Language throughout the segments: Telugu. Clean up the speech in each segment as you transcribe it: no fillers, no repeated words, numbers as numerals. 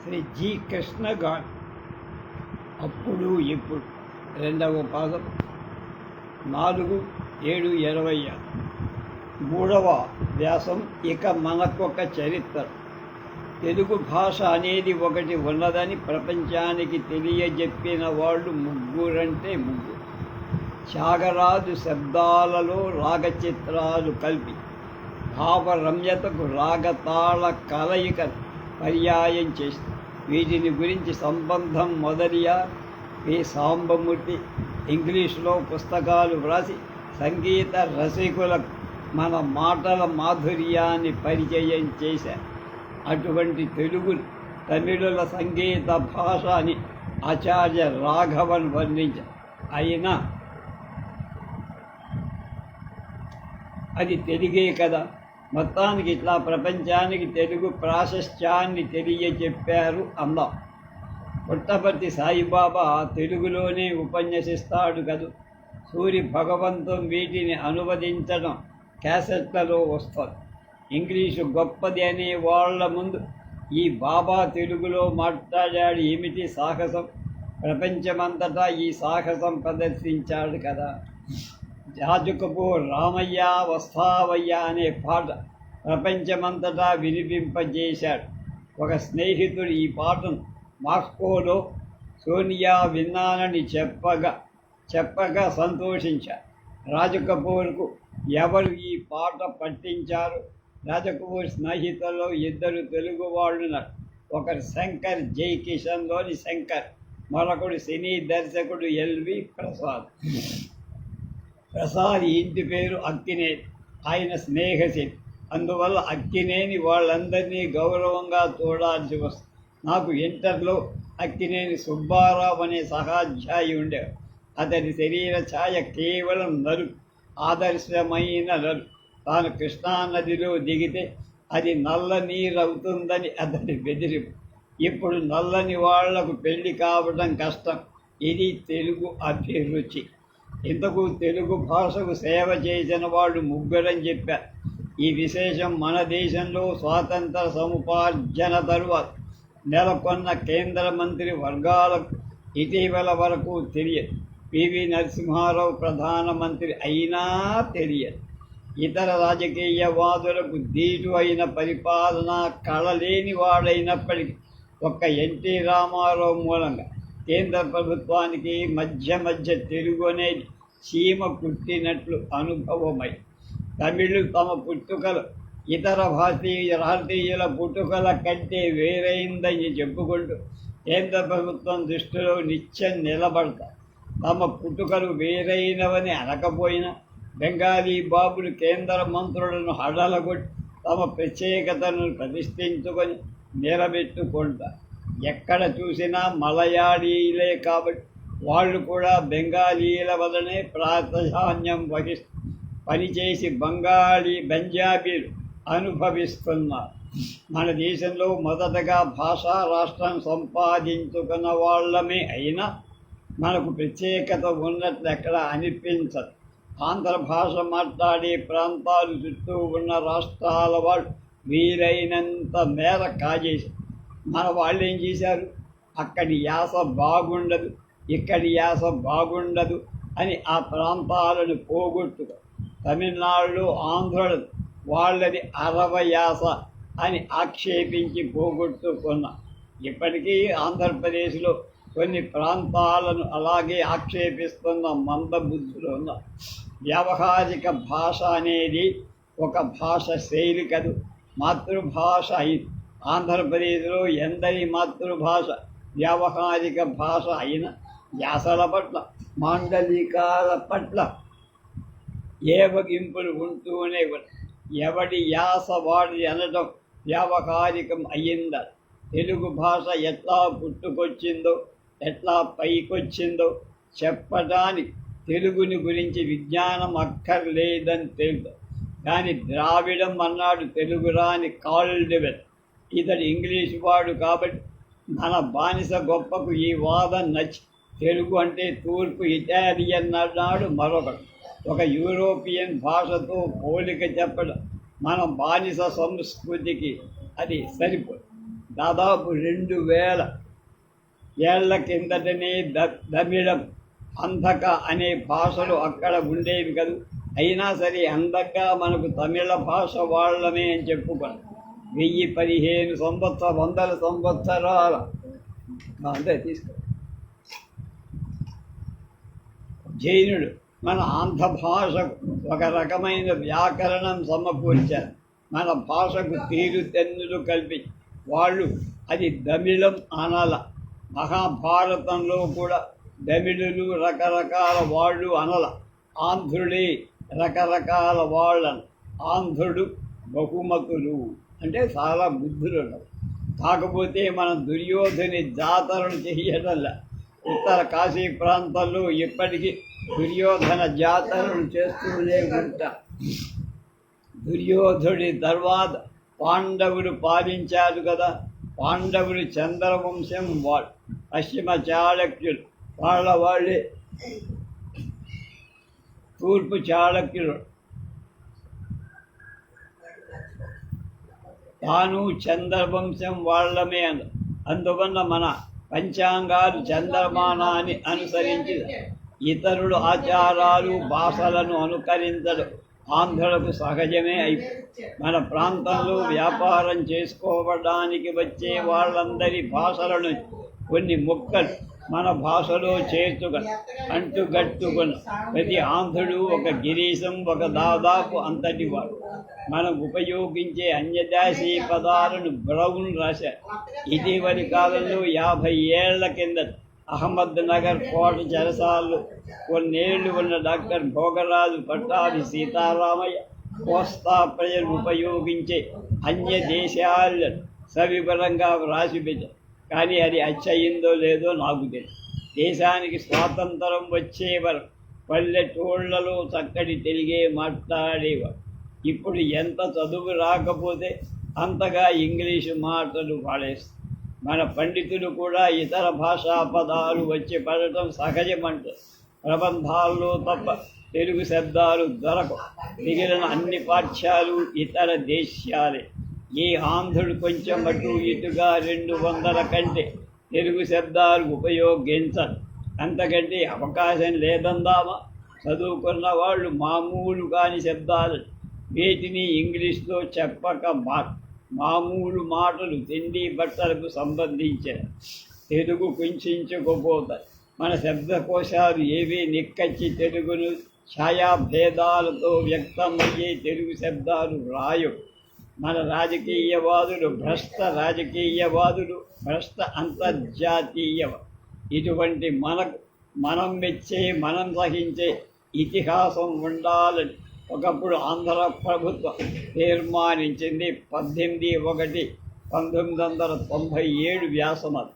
శ్రీ జి కృష్ణ గారు అప్పుడు ఇప్పుడు రెండవ పాదం 4/7/26 మూడవ వ్యాసం. ఇక మనకొక చరిత్ర. తెలుగు భాష అనేది ఒకటి ఉన్నదని ప్రపంచానికి తెలియజెప్పిన వాళ్ళు ముగ్గురంటే ముగ్గురు. త్యాగరాజు శబ్దాలలో రాగచిత్రాలు కలిపి భావరమ్యతకు రాగతాళ కలయిక పర్యాయం చేసి వీటిని గురించి సంబంధం మొదలియా పి సాంబమూర్తి ఇంగ్లీషులో పుస్తకాలు వ్రాసి సంగీత రసికులకు మన మాటల మాధుర్యాన్ని పరిచయం చేశారు. అటువంటి తెలుగు తమిళుల సంగీత భాష అని ఆచార్య రాఘవన్ వర్ణించారు. అయినా అది తెలుగే కదా. మొత్తానికి ఇట్లా ప్రపంచానికి తెలుగు ప్రాశస్త్యాన్ని తెలియజెప్పారు అందాం. పుట్టపర్తి సాయిబాబా తెలుగులోనే ఉపన్యసిస్తాడు కదూ. సూరి భగవంతం వీటిని అనువదించడం క్యాసెట్లలో వస్తుంది. ఇంగ్లీషు గొప్పది అనే వాళ్ళ ముందు ఈ బాబా తెలుగులో మాట్లాడాడు. ఏమిటి సాహసం! ప్రపంచమంతటా ఈ సాహసం ప్రదర్శించాడు కదా. జాజు కపూర్ రామయ్య వస్తావయ్య అనే పాట ప్రపంచమంతటా వినిపింపజేశాడు. ఒక స్నేహితుడు ఈ పాటను మాస్కోలో సోనియా విన్నానని చెప్పగా సంతోషించారు. రాజకపూర్కు ఎవరు ఈ పాట పట్టించారు? రాజకపూర్ స్నేహితుల్లో ఇద్దరు తెలుగు వాళ్ళు. ఒకరు శంకర్, జై కిషన్లోని శంకర్, మరొకడు సినీ దర్శకుడు ఎల్వి ప్రసాద్. ప్రసాద్ ఇంటి పేరు అక్కినేని, ఆయన స్నేహశీలి. అందువల్ల అక్కినేని వాళ్ళందరినీ గౌరవంగా చూడాల్సి వస్తుంది. నాకు ఇంటర్లో అక్కినేని సుబ్బారావు అనే సహాధ్యాయి ఉండేవాడు. అతని శరీర ఛాయ కేవలం నలుపు, ఆదర్శమైన నలుపు. తాను కృష్ణానదిలో దిగితే అది నల్ల నీరు అవుతుందని అతని బెదిరింపు. ఇప్పుడు నల్లని వాళ్లకు పెళ్లి కావడం కష్టం. ఇది తెలుగు అభిరుచి. ఇంతకు తెలుగు భాషకు సేవ చేసిన వాళ్ళు ముగ్గురని చెప్పారు. ఈ విశేషం మన దేశంలో స్వాతంత్ర సముపార్జన తరువాత నెలకొన్న కేంద్ర మంత్రి వర్గాలకు ఇటీవల వరకు తెలియదు. పివి నరసింహారావు ప్రధానమంత్రి అయినా తెలియదు. ఇతర రాజకీయవాదులకు దీటు అయిన పరిపాలన కళలేని వాడైనప్పటికీ ఒక్క ఎన్టీ రామారావు మూలంగా కేంద్ర ప్రభుత్వానికి మధ్య తెలుగు అనేది సీమ కుట్టినట్లు అనుభవమై తమిళులు తమ పుట్టుకలు ఇతర భారతీయుల పుట్టుకల కంటే వేరైందని చెప్పుకుంటూ కేంద్ర ప్రభుత్వం దృష్టిలో నిత్యం నిలబడతారు. తమ పుట్టుకలు వేరైనవని అనకపోయినా బెంగాలీ బాబులు కేంద్ర మంత్రులను హడలగొట్టి తమ ప్రత్యేకతను ప్రతిష్ఠించుకొని నిలబెట్టుకుంటారు. ఎక్కడ చూసినా మలయాళీలే కాబట్టి వాళ్ళు కూడా బెంగాలీల వలనే ప్రాధాన్యం వహిస్తూ పనిచేసి పంజాబీలు అనుభవిస్తున్నారు. మన దేశంలో మొదటగా భాషా రాష్ట్రం సంపాదించుకున్న వాళ్ళమే అయినా మనకు ప్రత్యేకత ఉన్నట్లు ఎక్కడ అనిపించదు. ఆంధ్ర భాష మాట్లాడే ప్రాంతాలు చుట్టూ ఉన్న రాష్ట్రాల వాళ్ళు వీలైనంత మేర కాజేసి మన వాళ్ళు ఏం చేశారు? అక్కడి యాస బాగుండదు, ఇక్కడి యాస బాగుండదు అని ఆ ప్రాంతాలను పోగొట్టుకు తమిళనాడులో ఆంధ్రులు వాళ్ళది అరవ యాస అని ఆక్షేపించి పోగొట్టుకున్న. ఇప్పటికీ ఆంధ్రప్రదేశ్లో కొన్ని ప్రాంతాలను అలాగే ఆక్షేపిస్తున్న మందబుద్ధులు ఉన్న. వ్యావహారిక భాష అనేది ఒక భాష శైలి కదు, మాతృభాష అయింది. ఆంధ్రప్రదేశ్లో ఎందరి మాతృభాష వ్యావహారిక భాష అయిన యాసల పట్ల, మాండలికాల పట్ల ఏవగింపులు ఉంటూనే ఎవడి యాస వాడి అనడం వ్యావహారికం అయ్యిందా? తెలుగు భాష ఎట్లా పుట్టుకొచ్చిందో, ఎట్లా పైకొచ్చిందో చెప్పడానికి తెలుగుని గురించి విజ్ఞానం అక్కర్లేదని తెలుసు. కానీ ద్రావిడం అన్నాడు తెలుగు రాని కాల్డెవెల్. ఇతడు ఇంగ్లీష్ వాడు కాబట్టి మన బానిస గొప్పకు ఈ వాదం నచ్చి తెలుగు అంటే తూర్పు ఇటాలియన్ అన్నాడు మరొకడు. ఒక యూరోపియన్ భాషతో పోలిక చెప్పడం మన బానిస సంస్కృతికి అది సరిపోదు. దాదాపు 2000 ఏళ్ల కిందటనే తమిళం అంధక అనే భాషలు అక్కడ ఉండేవి కదా. అయినా సరే అందంగా మనకు తమిళ భాష వాళ్ళమే అని చెప్పుకోండి. 1015 వందల సంవత్సరాల అంతే తీసుకో. జైనుడు మన ఆంధ్ర భాషకు ఒక రకమైన వ్యాకరణం సమకూర్చారు. మన భాషకు తీరుతెన్నులు కల్పించి వాళ్ళు అది తమిళం అనాల. మహాభారతంలో కూడా తమిళులు రకరకాల వాళ్ళు అనల, ఆంధ్రుడే రకరకాల వాళ్ళను. ఆంధ్రుడు బహుమతులు అంటే చాలా బుద్ధులు. కాకపోతే మనం దుర్యోధని జాతరలు చేయడంలా. ఉత్తర కాశీ ప్రాంతాల్లో ఇప్పటికీ దుర్యోధన జాతరలు చేస్తూనే ఉంటారు. దుర్యోధుడి తర్వాత పాండవులు పాలించారు కదా. పాండవులు చంద్రవంశం వాళ్ళు, పశ్చిమ చాళుక్యులు వాళ్ళే తూర్పు చాళుక్యులు. తాను చంద్రవంశం వాళ్ళమే అందువల్ల మన పంచాంగాలు చంద్రమానాన్ని అనుసరించి ఇతరుల ఆచారాలు భాషలను అనుకరించడం ఆంధ్రులకు సహజమే అయిపోయింది. మన ప్రాంతంలో వ్యాపారం చేసుకోవడానికి వచ్చే వాళ్ళందరి భాషలను కొన్ని ముక్కలు మన భాషలో అంటుగట్టుకుని ప్రతి ఆంధ్రుడు ఒక గిరీశం, ఒక దాదాపు అంతటి వాడు. మనం ఉపయోగించే అన్యదేశీ పదాలను బ్రౌన్ రాశారు. ఇటీవలి కాలంలో 50 ఏళ్ల కింద అహ్మద్ నగర్ కోట చెరసాల్లో కొన్నేళ్లు ఉన్న డాక్టర్ భోగరాజు పట్టాభి సీతారామయ్య కోస్తా ప్రజలు ఉపయోగించే అన్య దేశాలను సవివరంగా వ్రాసిపెట్టారు. కానీ అది అచ్చయిందో లేదో నాకు తెలియదు. దేశానికి స్వాతంత్రం వచ్చే వరకు పల్లెటూళ్లలో చక్కటి తెలుగే మాట్లాడేవారు. ఇప్పుడు ఎంత చదువు రాకపోతే అంతగా ఇంగ్లీషు మాటలు వాడేస్తారు. మన పండితులు కూడా ఇతర భాషా పదాలు వచ్చి పడటం సహజమంటారు. ప్రబంధాల్లో తప్ప తెలుగు శబ్దాలు దొరకవు. మిగిలిన అన్ని పాఠ్యాలు ఇతర దేశాలే. ఈ ఆంధ్రుడు కొంచెం అటు ఇటుగా 200 కంటే తెలుగు శబ్దాలు ఉపయోగించరు. అంతకంటే అవకాశం లేదందామా. చదువుకున్న వాళ్ళు మామూలు కాని శబ్దాలు వీటిని ఇంగ్లీష్లో చెప్పక మామూలు మాటలు తిండి బట్టలకు సంబంధించిన తెలుగు కుంచుకుపోతాయి. మన శబ్దకోశాలు ఏవీ నిక్కచ్చి తెలుగును ఛాయాభేదాలతో వ్యక్తమయ్యే తెలుగు శబ్దాలు రాయవు. మన రాజకీయవాదులు భ్రష్ట రాజకీయవాదులు, భ్రష్ట అంతర్జాతీయవాదు. ఇటువంటి మనం మెచ్చే, మనం సహించే ఇతిహాసం ఉండాలని ఒకప్పుడు ఆంధ్ర ప్రభుత్వం తీర్మానించింది. 18/1/1997 వ్యాసం అది.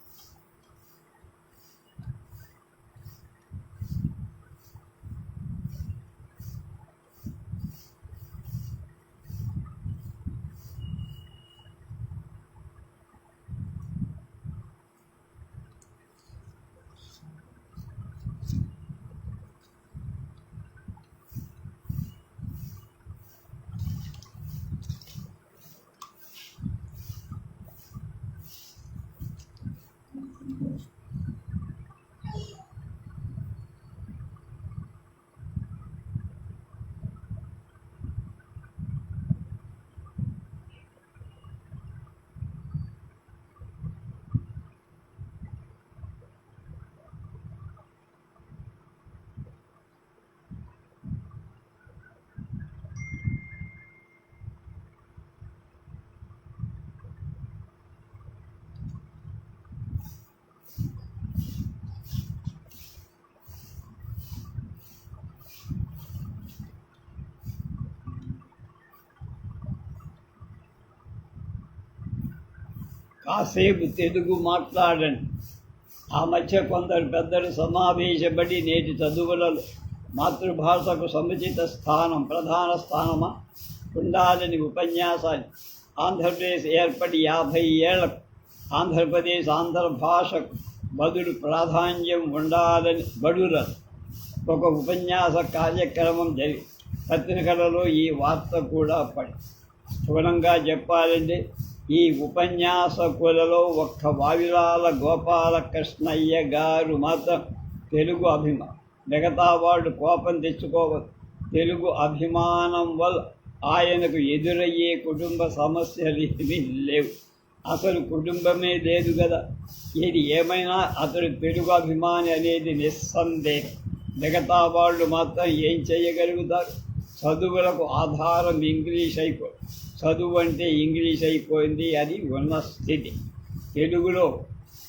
కాసేపు తెలుగు మాట్లాడండి. ఆ మధ్య కొందరు పెద్దలు సమావేశపడి నేటి చదువులలో మాతృభాషకు సముచిత స్థానం, ప్రధాన స్థానమా ఉండాలని ఉపన్యాసాన్ని. ఆంధ్రప్రదేశ్ ఏర్పడి 50 ఏళ్లకు ఆంధ్రప్రదేశ్ ఆంధ్ర భాషకు బదులు ప్రాధాన్యం ఉండాలని బడుల ఒక ఉపన్యాస కార్యక్రమం జరిగి పత్రికలలో ఈ వార్త కూడా పడి. స్థూలంగా చెప్పాలంటే ఈ ఉపన్యాసకులలో ఒక్క వావిలాల గోపాలకృష్ణయ్య గారు మాత్రం తెలుగు అభిమానం. మిగతా వాళ్ళు కోపం తెచ్చుకోవద్దు. తెలుగు అభిమానం వల్ల ఆయనకు ఎదురయ్యే కుటుంబ సమస్యలు ఏమీ లేవు. అసలు కుటుంబమే లేదు కదా. ఇది ఏమైనా అతడు తెలుగు అభిమాని అనేది నిస్సందేహం. మిగతా వాళ్ళు మాత్రం ఏం చేయగలుగుతారు? చదువులకు ఆధారం ఇంగ్లీష్ అయిపోయింది. చదువు అంటే ఇంగ్లీష్ అయిపోయింది. అది ఉన్న స్థితి.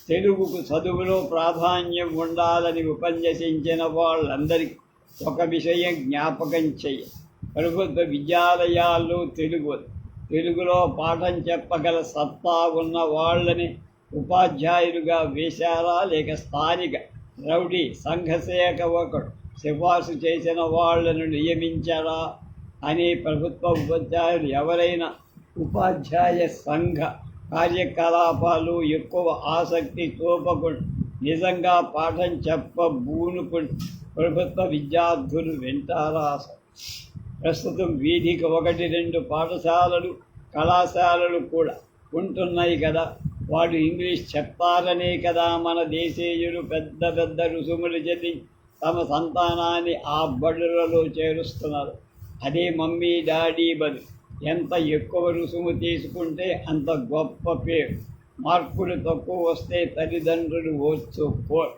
తెలుగుకు చదువులో ప్రాధాన్యం ఉండాలని ఉపన్యసించిన వాళ్ళందరికీ ఒక విషయం జ్ఞాపకం చెయ్యి. ప్రభుత్వ విద్యాలయాల్లో తెలుగులో పాఠం చెప్పగల సత్తా ఉన్న వాళ్ళని ఉపాధ్యాయులుగా వేశారా, లేక స్థానిక రౌడీ సంఘసేవక ఒకడు సిఫార్సు చేసిన వాళ్లను నియమించారా అని ప్రభుత్వ ఉపాధ్యాయులు ఎవరైనా ఉపాధ్యాయ సంఘ కార్యకలాపాలు ఎక్కువ ఆసక్తి చూపకుండా నిజంగా పాఠం చెప్పబూనుకుంటే ప్రభుత్వ విద్యార్థులు వింటారా? ప్రస్తుతం వీధికి 1-2 పాఠశాలలు కళాశాలలు కూడా ఉంటున్నాయి కదా. వాళ్ళు ఇంగ్లీష్ చెప్తారనే కదా మన దేశీయులు పెద్ద పెద్ద రుసుములు చెల్లి తమ సంతానాన్ని ఆ బడులలో చేరుస్తున్నారు. అదే మమ్మీ డాడీ బదులు ఎంత ఎక్కువ రుసుము తీసుకుంటే అంత గొప్ప పేరు. మార్కులు తక్కువ వస్తే తల్లిదండ్రులు ఓర్చుకోరు.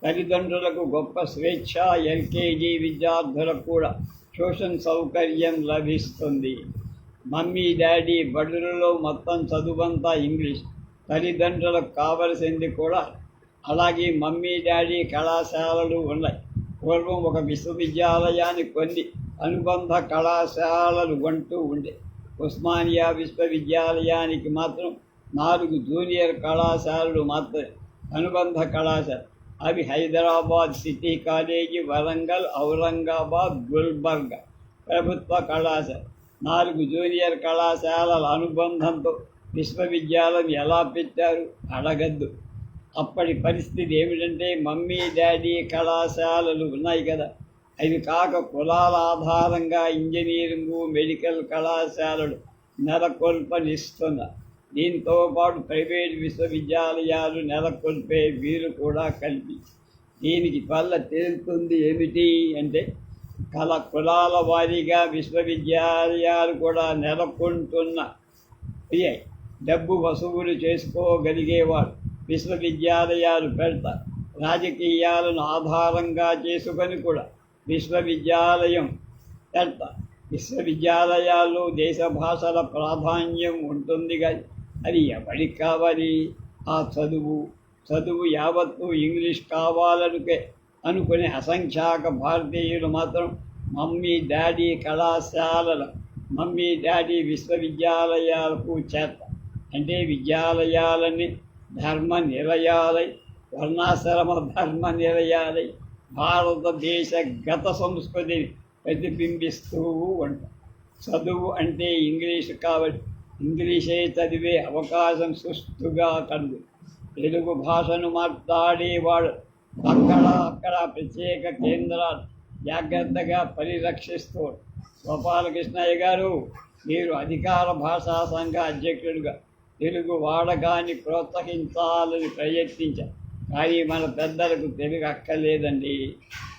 తల్లిదండ్రులకు గొప్ప స్వేచ్ఛ. ఎల్కేజీ విద్యార్థులకు కూడా ట్యూషన్ సౌకర్యం లభిస్తుంది. మమ్మీ డాడీ బడులలో మొత్తం చదువంతా ఇంగ్లీష్. తల్లిదండ్రులకు కావలసింది కూడా అలాగే మమ్మీ డాడీ కళాశాలలు ఉన్నాయి. పూర్వం ఒక విశ్వవిద్యాలయానికి కొన్ని అనుబంధ కళాశాలలు అంటూ ఉండే. ఉస్మానియా విశ్వవిద్యాలయానికి మాత్రం 4 జూనియర్ కళాశాలలు మాత్రమే అనుబంధ కళాశాల. అవి హైదరాబాద్ సిటీ కాలేజీ, వరంగల్, ఔరంగాబాద్, గుల్బర్గా. ప్రభుత్వ కళాశాల 4 జూనియర్ కళాశాలల అనుబంధంతో విశ్వవిద్యాలయం ఎలా పెట్టారు అడగద్దు. అప్పటి పరిస్థితి ఏమిటంటే మమ్మీ డాడీ కళాశాలలు ఉన్నాయి కదా, అవి కాక కులాల ఆధారంగా ఇంజనీరింగు, మెడికల్ కళాశాలలు నెలకొల్పనిస్తున్నారు. దీంతో పాటు ప్రైవేట్ విశ్వవిద్యాలయాలు నెలకొల్పే వీరు కూడా కలిపి. దీనికి వల్ల తేలుతుంది ఏమిటి అంటే కులాల వారీగా విశ్వవిద్యాలయాలు కూడా నెలకొంటున్న డబ్బు వసూలు చేసుకోగలిగేవాడు విశ్వవిద్యాలయాలు పెడతారు. రాజకీయాలను ఆధారంగా చేసుకొని కూడా విశ్వవిద్యాలయం పెడతారు. విశ్వవిద్యాలయాల్లో దేశ భాషల ప్రాధాన్యం ఉంటుంది కానీ అది ఎవరికి కావాలి? ఆ చదువు యావత్తు ఇంగ్లీష్ కావాలనుకే అనుకునే అసంఖ్యాక భారతీయులు మాత్రం మమ్మీ డాడీ మమ్మీ డాడీ విశ్వవిద్యాలయాలకు చేస్తారు. అంటే విద్యాలయాలని ధర్మ నిలయాలై, వర్ణాశ్రమ ధర్మ నిలయాలై భారతదేశ గత సంస్కృతిని ప్రతిబింబిస్తూ ఉంటాం. చదువు అంటే ఇంగ్లీషు కాబట్టి ఇంగ్లీషే చదివే అవకాశం సుష్టుగా కలుగు. తెలుగు భాషను మాట్లాడేవాడు అక్కడ ప్రత్యేక కేంద్రాలు జాగ్రత్తగా పరిరక్షిస్తూ. గోపాలకృష్ణయ్య గారు, మీరు అధికార భాషా సంఘ అధ్యక్షుడిగా తెలుగు వాడకాన్ని ప్రోత్సహించాలని ప్రయత్నించారు. కానీ మన పెద్దలకు తెలుగు అక్కర్లేదండి.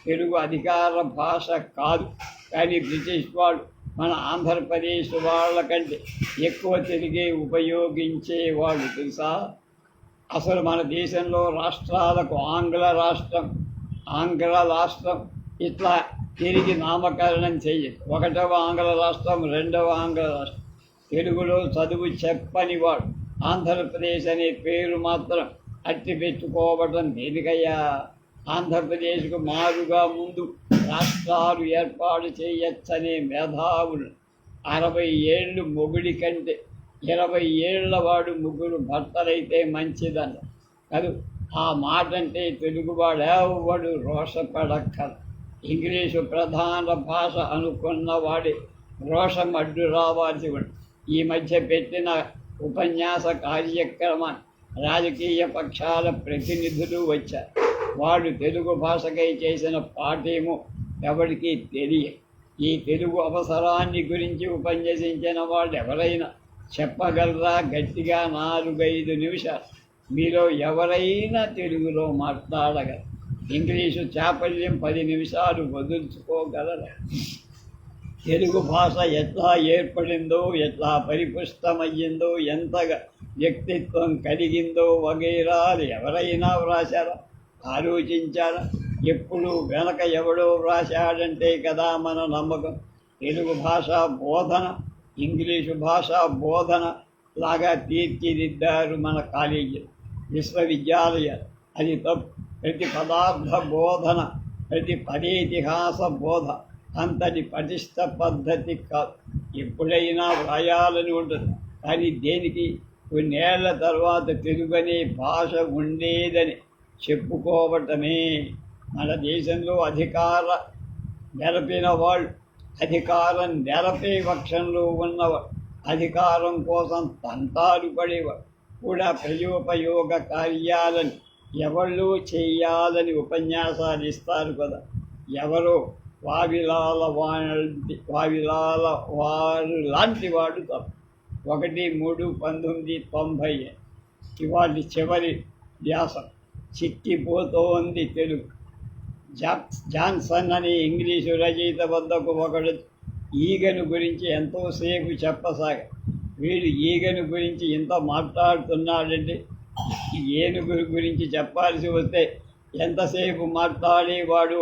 తెలుగు అధికార భాష కాదు. కానీ బ్రిటిష్ వాళ్ళు మన ఆంధ్రప్రదేశ్ వాళ్ళకంటే ఎక్కువ తెలుగే ఉపయోగించేవాళ్ళు తెలుసా? అసలు మన దేశంలో రాష్ట్రాలకు ఆంగ్ల రాష్ట్రం ఇట్లా తిరిగి నామకరణం చెయ్యదు. 1వ ఆంగ్ల రాష్ట్రం, 2వ ఆంగ్ల రాష్ట్రం. తెలుగులో చదువు చెప్పని వాడు ఆంధ్రప్రదేశ్ అనే పేరు మాత్రం అట్టి పెట్టుకోవటం దేనికయ్యా? ఆంధ్రప్రదేశ్కు మారుగా ముందు రాష్ట్రాలు ఏర్పాటు చేయొచ్చనే మేధావులు 60 ఏళ్ళు మొగుడి కంటే 20 ఏళ్ల వాడు ముగ్గురు భర్తలైతే మంచిదన్న కాదు. ఆ మాట అంటే తెలుగువాడు ఎవడు రోషపడక్కల. ఇంగ్లీషు ప్రధాన భాష అనుకున్నవాడే రోషం అడ్డు రావాల్సి ఉంది. ఈ మధ్య పెట్టిన ఉపన్యాస కార్యక్రమాన్ని రాజకీయ పక్షాల ప్రతినిధులు వచ్చారు. వాళ్ళు తెలుగు భాషకై చేసిన పాఠేమో ఎవరికీ తెలియదు. ఈ తెలుగు అవసరాన్ని గురించి ఉపన్యసించిన వాళ్ళు ఎవరైనా చెప్పగలరా గట్టిగా 4-5 నిమిషాలు? మీలో ఎవరైనా తెలుగులో మాట్లాడగలరు. ఇంగ్లీషు చాపల్యం 10 నిమిషాలు వదులుచుకోగలరా? తెలుగు భాష ఎట్లా ఏర్పడిందో, ఎట్లా పరిపుష్టమయ్యిందో, ఎంతగా వ్యక్తిత్వం కలిగిందో వగైరాలు ఎవరైనా వ్రాశారా? ఆలోచించారా? ఎప్పుడు వెనక ఎవడో వ్రాశాడంటే కదా మన నమ్మకం. తెలుగు భాష బోధన ఇంగ్లీషు భాషా బోధన లాగా తీర్చిదిద్దారు మన కాలేజీలు, విశ్వవిద్యాలయాలు. అది తప్పు. ప్రతి పదార్థ బోధన, ప్రతి పదేతిహాస బోధ అంతటి పటిష్ట పద్ధతి కాదు. ఎప్పుడైనా వ్రాయాలని ఉంటుంది, కానీ దేనికి? కొన్నేళ్ల తర్వాత తెలుగనే భాష ఉండేదని చెప్పుకోవటమే. మన దేశంలో అధికారం నెరపే పక్షంలో ఉన్నవాడు, అధికారం కోసం తంటాలు పడేవాడు కూడా ప్రయోపయోగ కార్యాలని ఎవళ్ళు చేయాలని ఉపన్యాసాలు ఇస్తారు కదా. ఎవరో వావిలాల వారు లాంటి వాడు తప్ప. 1-3-1990 ఇవాళ చివరి వ్యాసం. చిక్కిపోతోంది తెలుగు. జాన్సన్ అనే ఇంగ్లీషు రచయిత వద్దకు ఒకడు ఈగను గురించి ఎంతోసేపు చెప్పసాగా. వీడు ఈగను గురించి ఇంత మాట్లాడుతున్నాడంటే ఏనుగు గురించి చెప్పాల్సి వస్తే ఎంతసేపు మాట్లాడేవాడు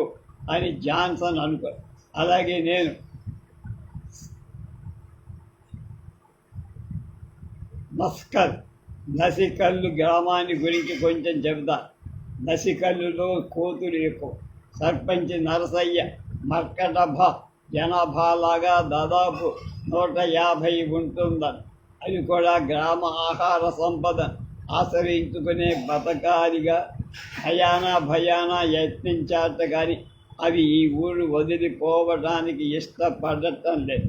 అని జాన్సన్ అనుకో. అలాగే నేను నసికల్లు గ్రామాన్ని గురించి కొంచెం చెబుతా. నసికల్లులో కోతులు ఎక్కువ. సర్పంచ్ నరసయ్య మర్కటభ జనాభా లాగా దాదాపు 150 ఉంటుందని. అది కూడా గ్రామ ఆహార సంపద ఆశ్రయించుకునే బతకాలిగా భయానా యత్నించాట, కానీ అవి ఈ ఊరు వదిలిపోవడానికి ఇష్టపడటం లేదు.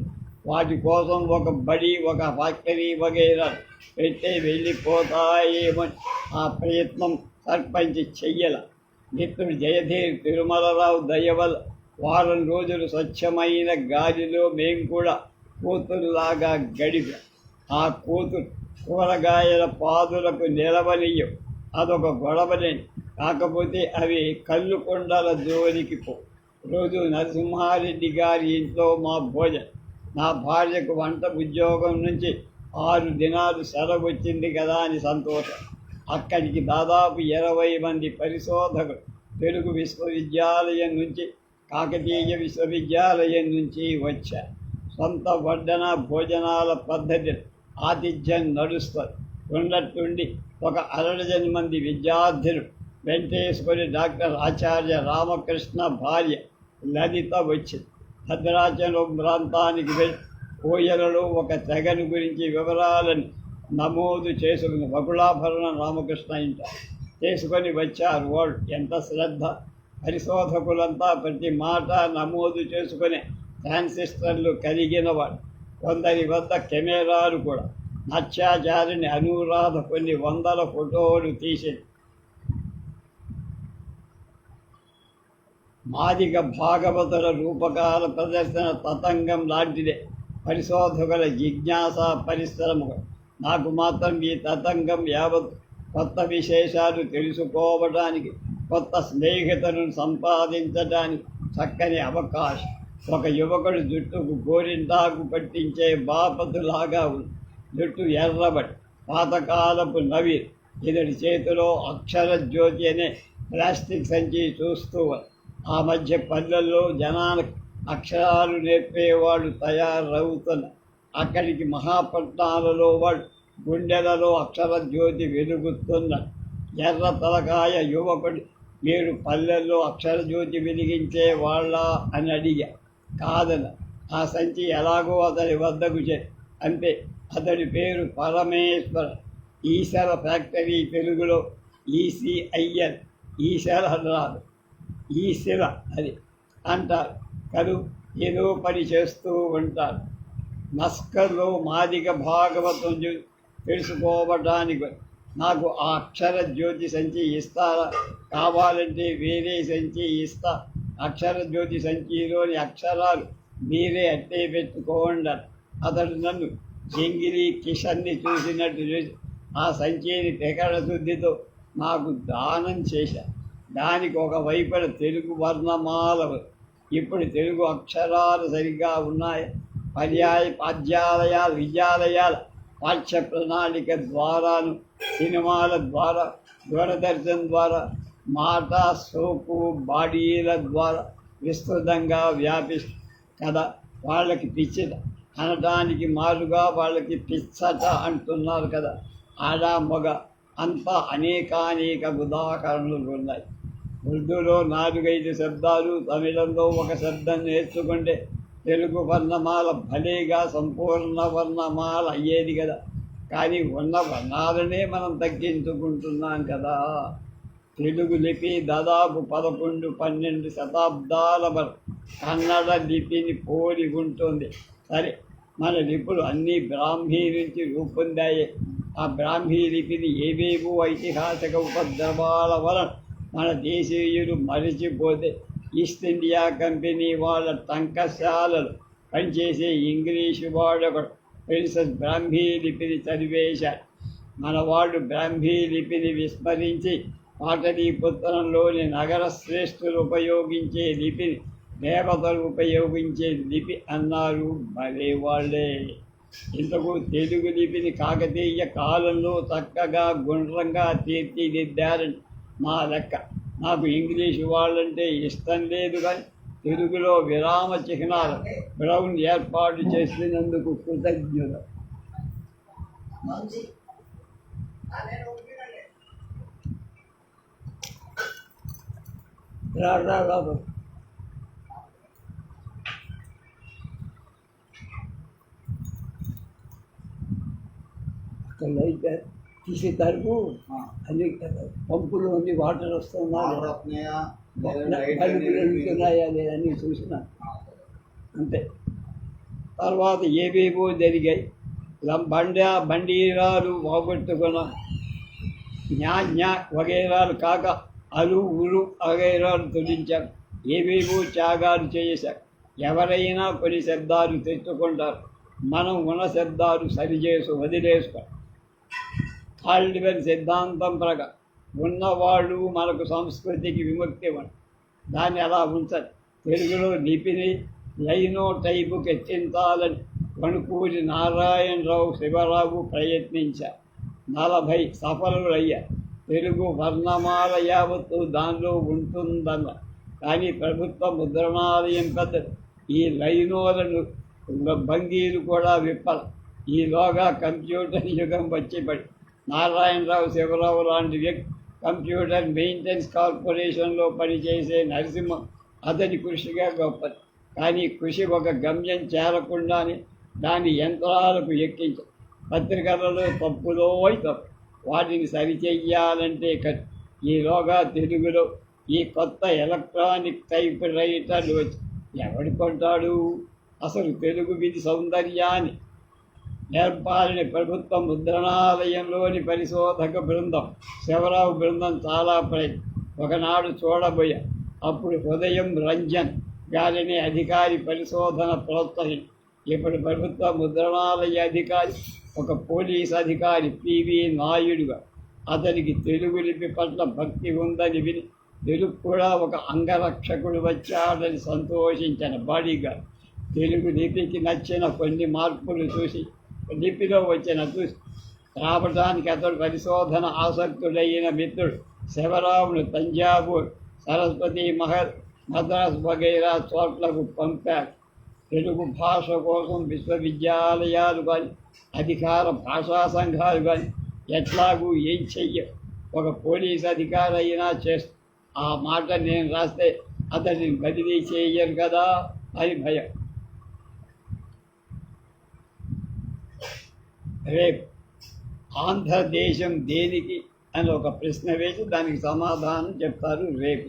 వాటి కోసం ఒక బడి, ఒక ఫ్యాక్టరీ వగైరా పెట్టే వెళ్ళిపోతాయేమో ఆ ప్రయత్నం సర్పంచ్ చెయ్యల. మిత్రుడు జయధీర్ తిరుమలరావు దయవల్ల వారం రోజులు స్వచ్ఛమైన గాలిలో మేము కూడా కూతురులాగా గడిపాం. ఆ కూతురు కూరగాయల పాదులకు నిలవనియ్యం, అదొక గొడవనే. కాకపోతే అవి కళ్ళు కొండల జోలికి పో. రోజు నరసింహారెడ్డి గారి ఇంట్లో మా భోజనం. నా భార్యకు వంట ఉద్యోగం నుంచి 6 దినాలు సెలవు వచ్చింది కదా అని సంతోషం. అక్కడికి దాదాపు 20 మంది పరిశోధకులు తెలుగు విశ్వవిద్యాలయం నుంచి, కాకతీయ విశ్వవిద్యాలయం నుంచి వచ్చారు. సొంత వడ్డన భోజనాల పద్ధతి ఆతిథ్యం నడుస్తారు. ఉన్నట్టుండి ఒక 60 మంది విద్యార్థులు వెంకటేశ్వరి డాక్టర్ ఆచార్య రామకృష్ణ భార్య లలిత వచ్చింది. భద్రాచలం ప్రాంతానికి వెళ్ళి కోయలలో ఒక తెగను గురించి వివరాలను నమోదు చేసుకుని బకుళాభరణ రామకృష్ణ ఇంట చేసుకొని వచ్చారు. వాళ్ళు ఎంత శ్రద్ధ! పరిశోధకులంతా ప్రతి మాట నమోదు చేసుకునే ట్రాన్సిస్టర్లు కలిగినవాడు. కొందరి వద్ద కెమెరాలు కూడా. నత్యాచారిని అనురాధ కొన్ని 100 ఫోటోలు తీసింది. మాదిగ భాగవతుల రూపకాల ప్రదర్శన తతంగం లాంటిదే. పరిశోధకుల జిజ్ఞాస పరిశ్రమ. నాకు మాత్రం ఈ తతంగం యావత్ కొత్త విశేషాలు తెలుసుకోవడానికి, కొత్త స్నేహితులను సంపాదించడానికి చక్కని అవకాశం. ఒక యువకుడు జుట్టుకు గోరింటాకు పట్టించే బాపతులాగా ఉంది. జుట్టు ఎర్రబడి పాతకాలపు నవీన్. ఇతడి చేతిలో అక్షర జ్యోతి అనే ప్లాస్టిక్ సంచి చూస్తూ ఆ మధ్య పల్లెల్లో జనాలకు అక్షరాలు నేర్పేవాడు తయారవుతున్నారు. అక్కడికి మహాపట్నాలలో వాడు గుండెలలో అక్షర జ్యోతి వెలుగుతున్నాడు. ఎర్ర తలకాయ యువకుడు, మీరు పల్లెల్లో అక్షర జ్యోతి వెలిగించే వాళ్ళ అని అడిగా. కాదన. ఆ సంచి ఎలాగో అతని వద్దకు అంతే. అతడి పేరు పరమేశ్వర. ఈశ్వర ఫ్యాక్టరీ తెలుగులో ఈసీఐఎల్, ఈశ్వర రాదు, ఈశ్వర అది అంటారు. కలు ఏదో పని చేస్తూ ఉంటారు. మస్కర్లో మాదిగ భాగవతం తెలుసుకోవడానికి నాకు ఆ అక్షర జ్యోతి సంచి ఇస్తారా? కావాలంటే వేరే సంచి ఇస్తా. అక్షర జ్యోతి సంచిలోని అక్షరాలు మీరే అట్టే పెట్టుకోండి. అతడు నన్ను జింగిరి కిషన్ని చూసినట్టు చూసి ఆ సంచిని ప్రకరణ శుద్ధితో నాకు దానం చేశా. దానికి ఒక వైపున తెలుగు వర్ణమాల, ఇప్పుడు తెలుగు అక్షరాలు సరిగ్గా ఉన్నాయి. పాఠ్యాలయాలు విద్యాలయాల పాఠ్య ప్రణాళిక ద్వారాను, సినిమాల ద్వారా, దూరదర్శన్ ద్వారా, మాట సోపు బాడీల ద్వారా విస్తృతంగా వ్యాపిస్తుంది కదా. వాళ్ళకి పిచ్చిట అనడానికి మారుగా వాళ్ళకి పిచ్చట అంటున్నారు కదా. ఆడ మగ అంతా అనేకానేక ఉదాహరణలు ఉన్నాయి. ఉర్దూలో 4-5 శబ్దాలు, తమిళంలో ఒక శబ్దం నేర్చుకుంటే తెలుగు వర్ణమాల భలేగా సంపూర్ణ వర్ణమాల అయ్యేది కదా. కానీ ఉన్న వర్ణాలనే మనం తగ్గించుకుంటున్నాం కదా. తెలుగు లిపి దాదాపు 11-12 శతాబ్దాల వరకు కన్నడ లిపిని పోలి ఉంటుంది. సరే, మన లిపులు అన్నీ బ్రాహ్మీ నుంచి రూపొందాయి. ఆ బ్రాహ్మీ లిపిని ఏవేవో ఐతిహాసిక ఉపద్రవాల వలన మన దేశీయులు మరిచిపోతే ఈస్ట్ ఇండియా కంపెనీ వాళ్ళ టంకశాలలు పనిచేసే ఇంగ్లీషు వాడొకడు ప్రిన్సెస్ బ్రాహ్మీ లిపిని చదివేశాడు. మన వాళ్ళు బ్రాహ్మీ లిపిని విస్మరించి పాటలీపుత్రంలోని నగర శ్రేష్ఠులు ఉపయోగించే లిపిని దేవతలు ఉపయోగించే లిపి అన్నారు. భలే వాళ్ళే. ఇంతకు తెలుగు లిపిని కాకతీయ కాలంలో చక్కగా గుండ్రంగా తీర్చిదిద్దారని మా లెక్క. నాకు ఇంగ్లీషు వాళ్ళంటే ఇష్టం లేదు, కానీ తెలుగులో విరామ చిహ్నాలు బ్రౌన్ ఏర్పాటు చేసినందుకు కృతజ్ఞత. లైట్ తీసే తరపు అన్ని పంపులు అన్ని వాటర్ వస్తున్నాయా లేదని చూసిన అంతే. తర్వాత ఏవేవో జరిగాయి. బండీరాలు పోగొట్టుకున్న జ్ఞా వగైరాలు కాక అలు ఉలు వగైరాలు తొలించారు. ఏవేవో త్యాగాలు చేశారు. ఎవరైనా కొన్ని శబ్దాలు తెచ్చుకుంటారు. మనం ఉన్న శబ్దాలు వదిలేసుకోవాలి. కాల్డివెల్ సిద్ధాంతం ప్రకారం ఉన్నవాళ్ళు మనకు సంస్కృతికి విముక్తి ఇవ్వండి, దాన్ని అలా ఉంచాలి. తెలుగులో లిపిని లైనో టైపుకి ఎత్తించాలని వణుకూరి నారాయణరావు, శివరావు ప్రయత్నించారు. 40 సఫలులయ్యారు. తెలుగు వర్ణమాల యావత్తు దానిలో ఉంటుందన్న. కానీ ప్రభుత్వ ముద్రణాలయం పెద్దలు ఈ లైనోలను భంగీలు కూడా విప్పాలి. ఈలోగా కంప్యూటర్ యుగం వచ్చిపడి నారాయణరావు, శివరావు లాంటి వ్యక్తి కంప్యూటర్ మెయింటెనెన్స్ కార్పొరేషన్లో పనిచేసే నరసింహం అతని కృషిగా గొప్పది. కానీ కృషి ఒక గమ్యం చేరకుండానే దాని యంత్రాలకు ఎక్కించారు. పత్రికలలో తప్పులో తప్పు, వాటిని సరిచెయ్యాలంటే ఈలోగా తెలుగులో ఈ కొత్త ఎలక్ట్రానిక్ టైప్ రైటర్లు వచ్చి ఎవడు కొంటాడు? అసలు తెలుగు విధి సౌందర్యాన్ని నేర్పాలని ప్రభుత్వ ముద్రణాలయంలోని పరిశోధక బృందం, శివరావు బృందం చాలా ఒకనాడు చూడబోయా. అప్పుడు ఉదయం రంజన్ గారిని అధికారి పరిశోధన ప్రోత్సహించి, ఇప్పుడు ప్రభుత్వ ముద్రణాలయ అధికారి ఒక పోలీస్ అధికారి పివి నాయుడుగా. అతనికి తెలుగు లిపి పట్ల భక్తి ఉందని విని తెలుగు కూడా ఒక అంగరక్షకుడు వచ్చాడని సంతోషించిన బాడీగార్డ్ తెలుగు లిపికి నచ్చిన కొన్ని మార్పులు చూసి లిపిలో వచ్చిన చూసి రావడానికి అతడు పరిశోధన ఆసక్తుడైన మిత్రుడు శివరావును తంజావూర్, సరస్వతి మహల్, మద్రాస్ వగైరా చోట్లకు పంపాడు. తెలుగు భాష కోసం విశ్వవిద్యాలయాలు కానీ అధికార భాషా సంఘాలు కానీ ఎట్లాగూ ఏం చెయ్య. ఒక పోలీస్ అధికారి అయినా చేస్తూ ఆ మాట నేను రాస్తే అతడిని బదిలీ చేయరు కదా అని భయం. రేపు ఆంధ్రదేశం దేనికి అని ఒక ప్రశ్న వేసి దానికి సమాధానం చెప్తారు రేపు.